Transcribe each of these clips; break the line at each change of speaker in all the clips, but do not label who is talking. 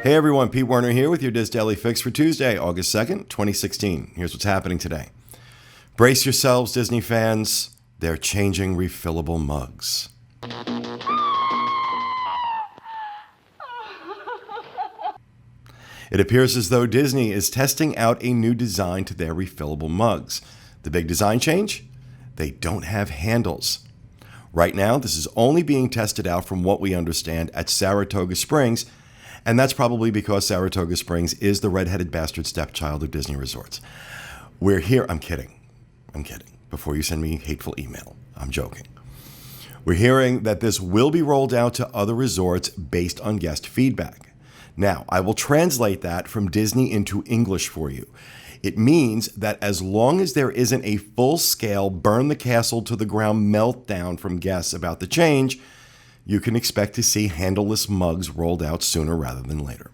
Hey everyone, Pete Werner here with your Dizz Daily Fix for Tuesday, August 2nd, 2016. Here's what's happening today. Brace yourselves, Disney fans. They're changing refillable mugs. It appears as though Disney is testing out a new design to their refillable mugs. The big design change? They don't have handles. Right now, this is only being tested out from what we understand at Saratoga Springs, and that's probably because Saratoga Springs is the redheaded bastard stepchild of Disney resorts. We're here. I'm kidding. Before you send me hateful email, I'm joking. We're hearing that this will be rolled out to other resorts based on guest feedback. Now, I will translate that from Disney into English for you. It means that as long as there isn't a full-scale burn the castle to the ground meltdown from guests about the change, you can expect to see handleless mugs rolled out sooner rather than later.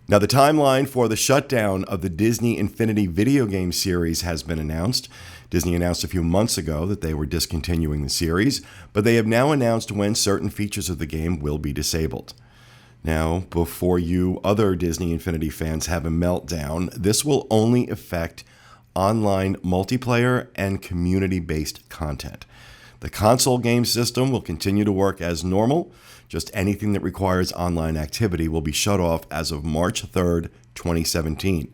Now, the timeline for the shutdown of the Disney Infinity video game series has been announced. Disney announced a few months ago that they were discontinuing the series, but they have now announced when certain features of the game will be disabled. Now, before you other Disney Infinity fans have a meltdown, this will only affect online multiplayer and community-based content. The console game system will continue to work as normal. Just anything that requires online activity will be shut off as of March 3rd, 2017.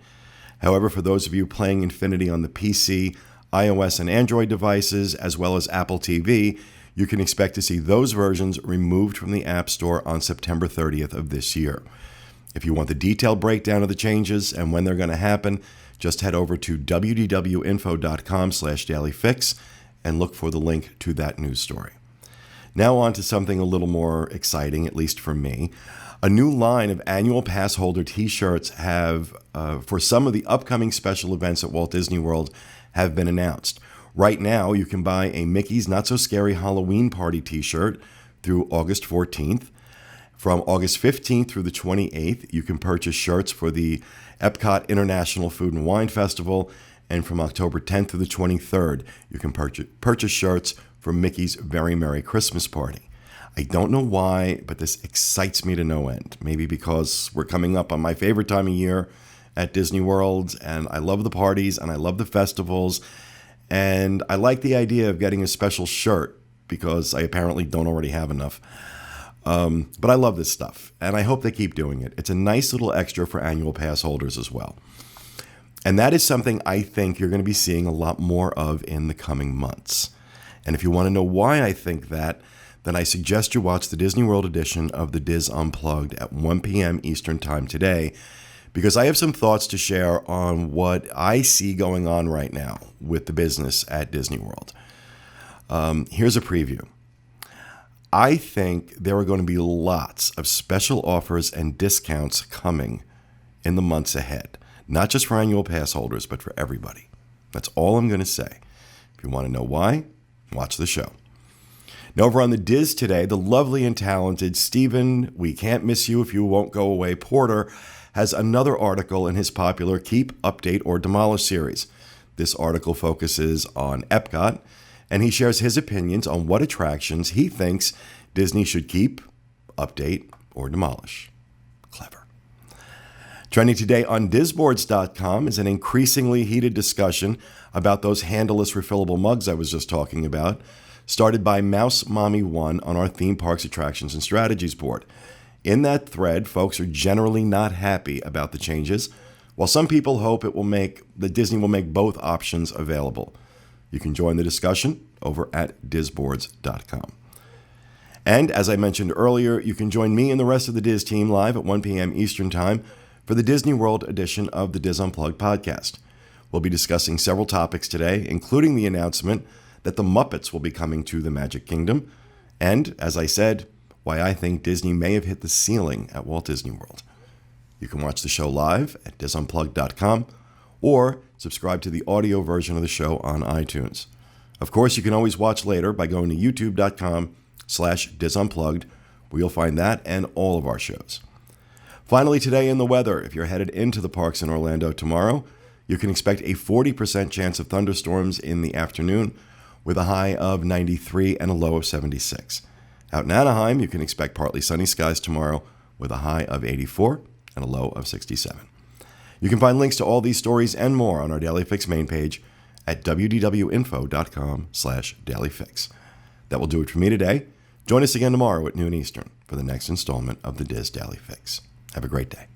However, for those of you playing Infinity on the PC, iOS, and Android devices, as well as Apple TV, you can expect to see those versions removed from the App Store on September 30th of this year. If you want the detailed breakdown of the changes and when they're going to happen, just head over to wdwinfo.com/dailyfix and look for the link to that news story. Now on to something a little more exciting, at least for me. A new line of annual Passholder T-shirts have, for some of the upcoming special events at Walt Disney World, have been announced. Right now, you can buy a Mickey's Not So Scary Halloween Party T-shirt through August 14th. From August 15th through the 28th, you can purchase shirts for the Epcot International Food and Wine Festival. And from October 10th through the 23rd, you can purchase shirts for Mickey's Very Merry Christmas Party. I don't know why, but this excites me to no end. Maybe because we're coming up on my favorite time of year at Disney World, and I love the parties, and I love the festivals, and I like the idea of getting a special shirt because I apparently don't already have enough. But I love this stuff, and I hope they keep doing it. It's a nice little extra for annual pass holders as well. And that is something I think you're going to be seeing a lot more of in the coming months. And if you want to know why I think that, then I suggest you watch the Disney World edition of the Dizz Unplugged at 1 p.m. Eastern Time today, because I have some thoughts to share on what I see going on right now with the business at Disney World. Here's a preview. I think there are going to be lots of special offers and discounts coming in the months ahead. Not just for annual pass holders, but for everybody. That's all I'm going to say. If you want to know why, watch the show. Now, over on the Dizz Today, the lovely and talented Stephen, we can't miss you if you won't go away, Porter, has another article in his popular Keep, Update, or Demolish series. This article focuses on Epcot, and he shares his opinions on what attractions he thinks Disney should keep, update, or demolish. Clever. Trending today on DizzBoards.com is an increasingly heated discussion about those handleless refillable mugs I was just talking about, started by Mouse Mommy 1 on our Theme Parks Attractions and Strategies board. In that thread, folks are generally not happy about the changes, while some people hope that Disney will make both options available. You can join the discussion over at DizzBoards.com. And as I mentioned earlier, you can join me and the rest of the Dizz team live at 1 p.m. Eastern Time for the Disney World edition of the Dizz Unplugged podcast. We'll be discussing several topics today, including the announcement that the Muppets will be coming to the Magic Kingdom, and, as I said, why I think Disney may have hit the ceiling at Walt Disney World. You can watch the show live at DizzUnplugged.com or subscribe to the audio version of the show on iTunes. Of course, you can always watch later by going to youtube.com/DizzUnplugged, where you'll find that and all of our shows. Finally, today in the weather, if you're headed into the parks in Orlando tomorrow, you can expect a 40% chance of thunderstorms in the afternoon with a high of 93 and a low of 76. Out in Anaheim, you can expect partly sunny skies tomorrow with a high of 84 and a low of 67. You can find links to all these stories and more on our Daily Fix main page at wdwinfo.com/dailyfix. That will do it for me today. Join us again tomorrow at noon Eastern for the next installment of the Dizz Daily Fix. Have a great day.